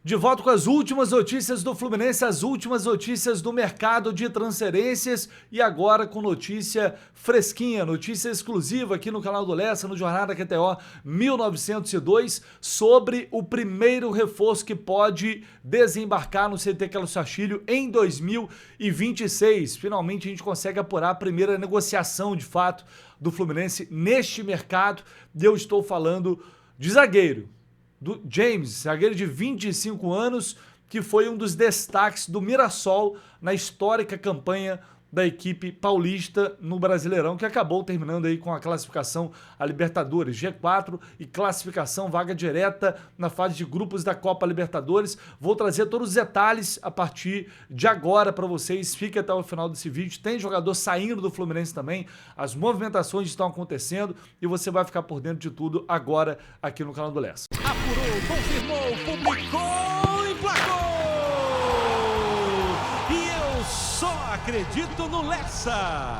De volta com as últimas notícias do Fluminense, as últimas notícias do mercado de transferências e agora com notícia fresquinha, notícia exclusiva aqui no canal do Lessa, no Jornada QTO 1902, sobre o primeiro reforço que pode desembarcar no CT Carlos Castilho em 2026. Finalmente a gente consegue apurar a primeira negociação de fato do Fluminense neste mercado e eu estou falando de zagueiro. Do James, zagueiro de 25 anos, que foi um dos destaques do Mirassol na histórica campanha da equipe paulista no Brasileirão, que acabou terminando aí com a classificação a Libertadores, G4 e classificação vaga direta na fase de grupos da Copa Libertadores. Vou trazer todos os detalhes a partir de agora para vocês, fique até o final desse vídeo. Tem jogador saindo do Fluminense também, as movimentações estão acontecendo e você vai ficar por dentro de tudo agora aqui no canal do Lessa. Apurou, confirmou, publicou, emplacou! Só acredito no Lessa!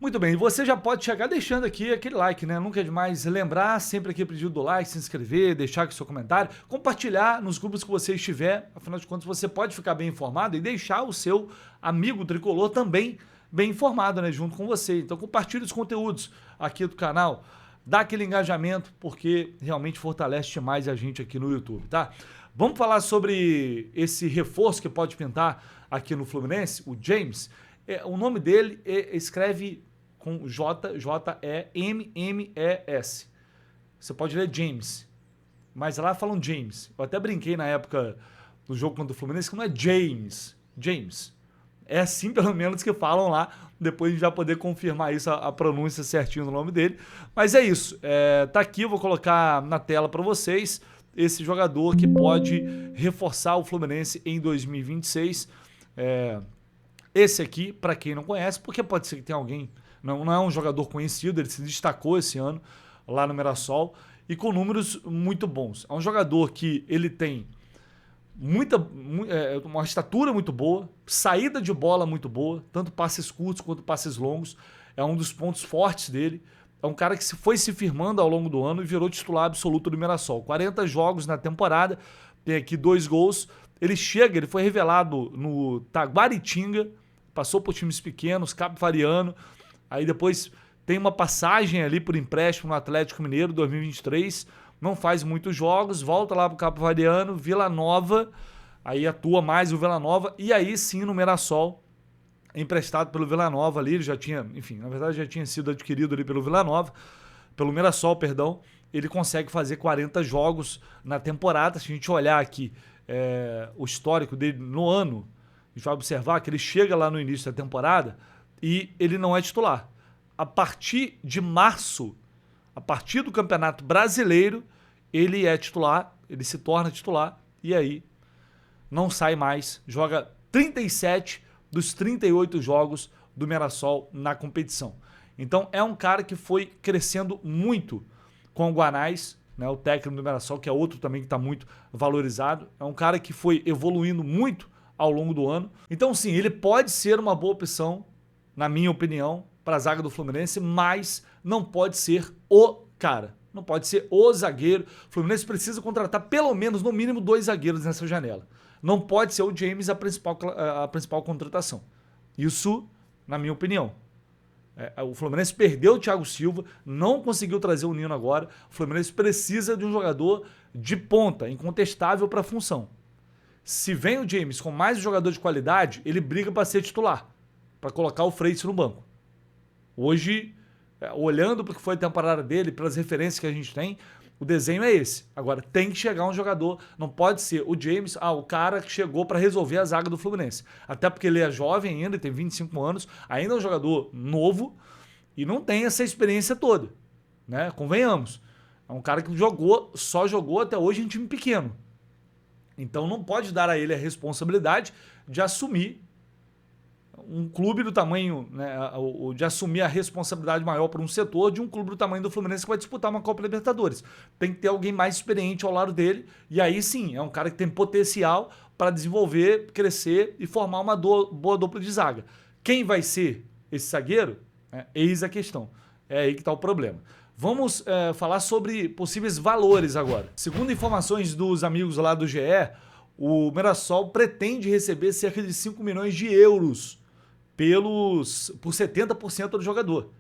Muito bem, você já pode chegar deixando aqui aquele like, né? Nunca é demais lembrar, sempre aqui pedido do like, se inscrever, deixar aqui seu comentário, compartilhar nos grupos que você estiver, afinal de contas você pode ficar bem informado e deixar o seu amigo tricolor também bem informado, né? Junto com você. Então compartilhe os conteúdos aqui do canal, dá aquele engajamento, porque realmente fortalece demais a gente aqui no YouTube, tá? Vamos falar sobre esse reforço que pode pintar aqui no Fluminense, o James. O nome dele escreve com J-E-M-M-E-S. Você pode ler James, mas lá falam James. Eu até brinquei na época do jogo contra o Fluminense que não é James, James. É assim pelo menos que falam lá, depois a gente vai poder confirmar isso, a pronúncia certinho do nome dele. Mas é isso, tá aqui, eu vou colocar na tela para vocês esse jogador que pode reforçar o Fluminense em 2026. Esse aqui, para quem não conhece, porque pode ser que tenha alguém, não é um jogador conhecido, ele se destacou esse ano lá no Mirassol e com números muito bons. É um jogador que ele tem uma estatura muito boa, saída de bola muito boa, tanto passes curtos quanto passes longos, é um dos pontos fortes dele. É um cara que foi se firmando ao longo do ano e virou titular absoluto do Mirassol. 40 jogos na temporada, tem aqui 2 gols. Ele foi revelado no Taguaritinga, passou por times pequenos, Capivariano, aí depois tem uma passagem ali por empréstimo no Atlético Mineiro 2023, não faz muitos jogos, volta lá pro Capivariano, Vila Nova, aí atua mais o Vila Nova, e aí sim no Mirassol, emprestado pelo Vila Nova ali, ele já tinha, enfim, na verdade já tinha sido adquirido ali pelo Vila Nova, pelo Mirassol, perdão, ele consegue fazer 40 jogos na temporada. Se a gente olhar aqui o histórico dele no ano, a gente vai observar que ele chega lá no início da temporada e ele não é titular. A partir de março, a partir do Campeonato Brasileiro, ele é titular, ele se torna titular e aí não sai mais, joga 37 dos 38 jogos do Mirassol na competição. Então é um cara que foi crescendo muito com o Guanais, né, o técnico do Mirassol, que é outro também que está muito valorizado. É um cara que foi evoluindo muito ao longo do ano. Então sim, ele pode ser uma boa opção, na minha opinião, para a zaga do Fluminense, mas não pode ser o cara. Não pode ser o zagueiro. O Fluminense precisa contratar pelo menos, no mínimo, 2 zagueiros nessa janela. Não pode ser o James a principal contratação. Isso, na minha opinião. O Fluminense perdeu o Thiago Silva, não conseguiu trazer o Nino agora. O Fluminense precisa de um jogador de ponta, incontestável para a função. Se vem o James com mais um jogador de qualidade, ele briga para ser titular, para colocar o Freitas no banco. Hoje, olhando para o que foi a temporada dele, pelas referências que a gente tem, o desenho é esse. Agora, tem que chegar um jogador, não pode ser o James, o cara que chegou para resolver a zaga do Fluminense. Até porque ele é jovem ainda, tem 25 anos, ainda é um jogador novo e não tem essa experiência toda, né? Convenhamos. É um cara que só jogou até hoje em time pequeno. Então não pode dar a ele a responsabilidade de assumir um clube do tamanho, né, de assumir a responsabilidade maior por um setor de um clube do tamanho do Fluminense que vai disputar uma Copa Libertadores. Tem que ter alguém mais experiente ao lado dele, e aí sim, é um cara que tem potencial para desenvolver, crescer e formar uma boa dupla de zaga. Quem vai ser esse zagueiro? Eis a questão. É aí que está o problema. Vamos falar sobre possíveis valores agora. Segundo informações dos amigos lá do GE, o Mirassol pretende receber cerca de 5 milhões de euros por 70% do jogador.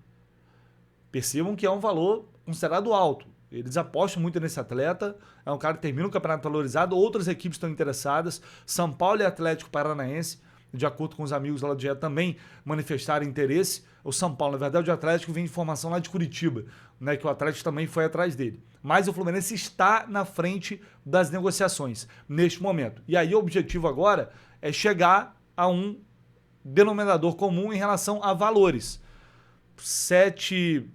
Percebam que é um valor considerado alto. Eles apostam muito nesse atleta, é um cara que termina o campeonato valorizado, outras equipes estão interessadas, São Paulo e Atlético Paranaense, de acordo com os amigos lá do GE, também manifestaram interesse. O São Paulo, na verdade, o Atlético vem informação lá de Curitiba, né, que o Atlético também foi atrás dele. Mas o Fluminense está na frente das negociações neste momento. E aí o objetivo agora é chegar a um denominador comum em relação a valores. 5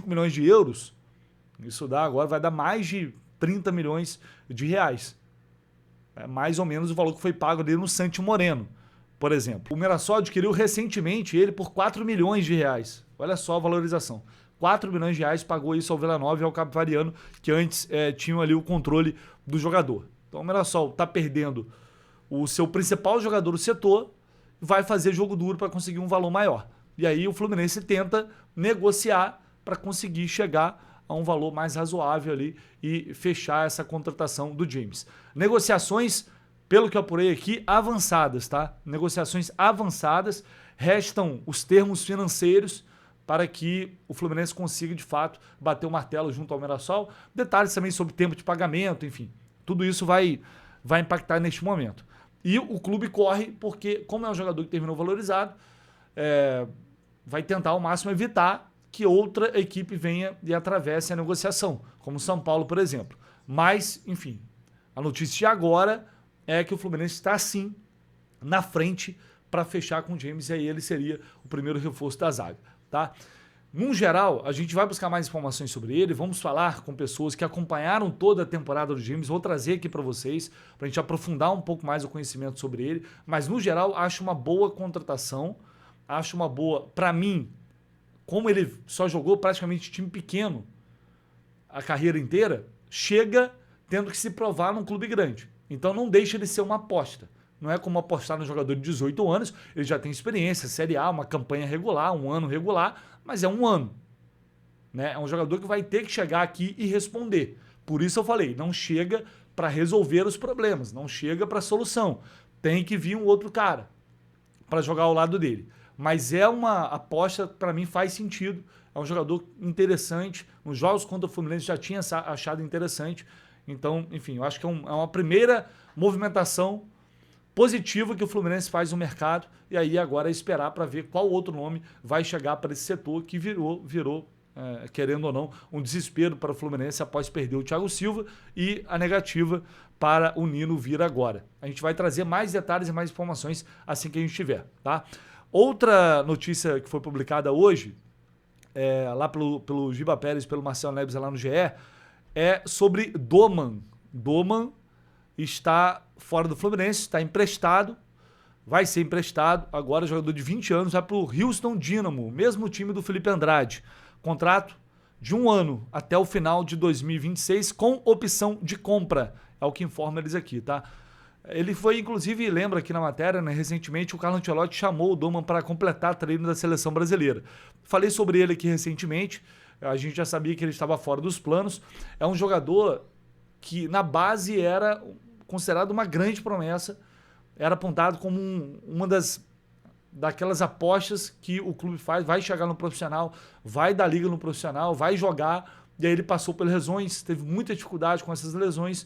milhões de euros, isso vai dar mais de 30 milhões de reais. É mais ou menos o valor que foi pago ali no Santi Moreno, por exemplo. O Mirassol adquiriu recentemente ele por 4 milhões de reais. Olha só a valorização. 4 milhões de reais pagou isso ao Vila Nova e ao Capivariano, que antes tinham ali o controle do jogador. Então o Mirassol está perdendo o seu principal jogador do setor, vai fazer jogo duro para conseguir um valor maior. E aí o Fluminense tenta negociar para conseguir chegar a um valor mais razoável ali e fechar essa contratação do James. Negociações, pelo que eu apurei aqui, avançadas, tá? Negociações avançadas, restam os termos financeiros para que o Fluminense consiga, de fato, bater o martelo junto ao Mirassol. Detalhes também sobre tempo de pagamento, enfim. Tudo isso vai impactar neste momento. E o clube corre porque, como é um jogador que terminou valorizado, vai tentar ao máximo evitar que outra equipe venha e atravesse a negociação, como o São Paulo, por exemplo. Mas, enfim, a notícia de agora é que o Fluminense está, sim, na frente para fechar com o James, e aí ele seria o primeiro reforço da zaga, tá? No geral, a gente vai buscar mais informações sobre ele, vamos falar com pessoas que acompanharam toda a temporada do James, vou trazer aqui para vocês, para a gente aprofundar um pouco mais o conhecimento sobre ele, mas no geral, acho uma boa contratação, acho uma boa, para mim, como ele só jogou praticamente time pequeno a carreira inteira, chega tendo que se provar num clube grande. Então não deixa ele ser uma aposta. Não é como apostar no jogador de 18 anos, ele já tem experiência, Série A, uma campanha regular, um ano regular, mas é um ano. Né? É um jogador que vai ter que chegar aqui e responder. Por isso eu falei, não chega para resolver os problemas, não chega para solução. Tem que vir um outro cara para jogar ao lado dele. Mas é uma aposta, para mim faz sentido, é um jogador interessante, nos jogos contra o Fluminense já tinha achado interessante, então, enfim, eu acho que é uma primeira movimentação positiva que o Fluminense faz no mercado, e aí agora é esperar para ver qual outro nome vai chegar para esse setor que virou querendo ou não, um desespero para o Fluminense após perder o Thiago Silva e a negativa para o Nino vir agora. A gente vai trazer mais detalhes e mais informações assim que a gente tiver, tá? Outra notícia que foi publicada hoje, lá pelo Giba Pérez, pelo Marcelo Neves lá no GE, é sobre Doman. Doman está fora do Fluminense, está emprestado, vai ser emprestado, agora jogador de 20 anos, vai para o Houston Dynamo, mesmo time do Felipe Andrade. Contrato de 1 ano até o final de 2026 com opção de compra, é o que informa eles aqui, tá? Ele foi, inclusive, lembra aqui na matéria, né, recentemente o Carlo Ancelotti chamou o Doman para completar treino da seleção brasileira. Falei sobre ele aqui recentemente, a gente já sabia que ele estava fora dos planos. É um jogador que na base era considerado uma grande promessa, era apontado como uma daquelas apostas que o clube faz, vai chegar no profissional, vai dar liga no profissional, vai jogar, e aí ele passou por lesões, teve muita dificuldade com essas lesões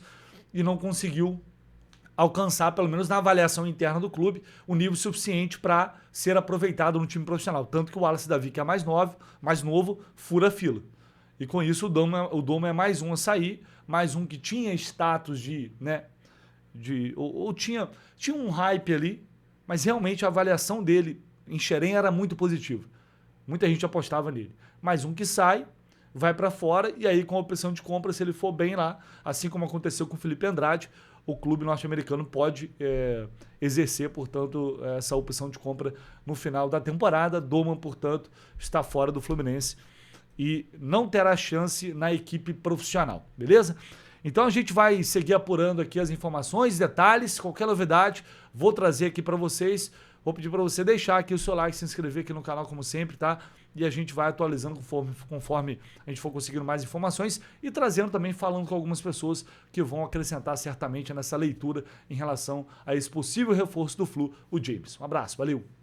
e não conseguiu alcançar, pelo menos na avaliação interna do clube, o nível suficiente para ser aproveitado no time profissional. Tanto que o Wallace Davi, que é mais novo, fura a fila. E com isso o Doman é mais um a sair, mais um que tinha status ou tinha um hype ali, mas realmente a avaliação dele em Xerém era muito positiva. Muita gente apostava nele. Mais um que sai, vai para fora, e aí com a opção de compra, se ele for bem lá, assim como aconteceu com o Felipe Andrade, o clube norte-americano pode exercer, portanto, essa opção de compra no final da temporada. Doman, portanto, está fora do Fluminense e não terá chance na equipe profissional, beleza? Então a gente vai seguir apurando aqui as informações, detalhes, qualquer novidade, vou trazer aqui para vocês. Vou pedir para você deixar aqui o seu like, se inscrever aqui no canal como sempre, tá? E a gente vai atualizando conforme a gente for conseguindo mais informações e trazendo também, falando com algumas pessoas que vão acrescentar certamente nessa leitura em relação a esse possível reforço do Flu, o James. Um abraço, valeu!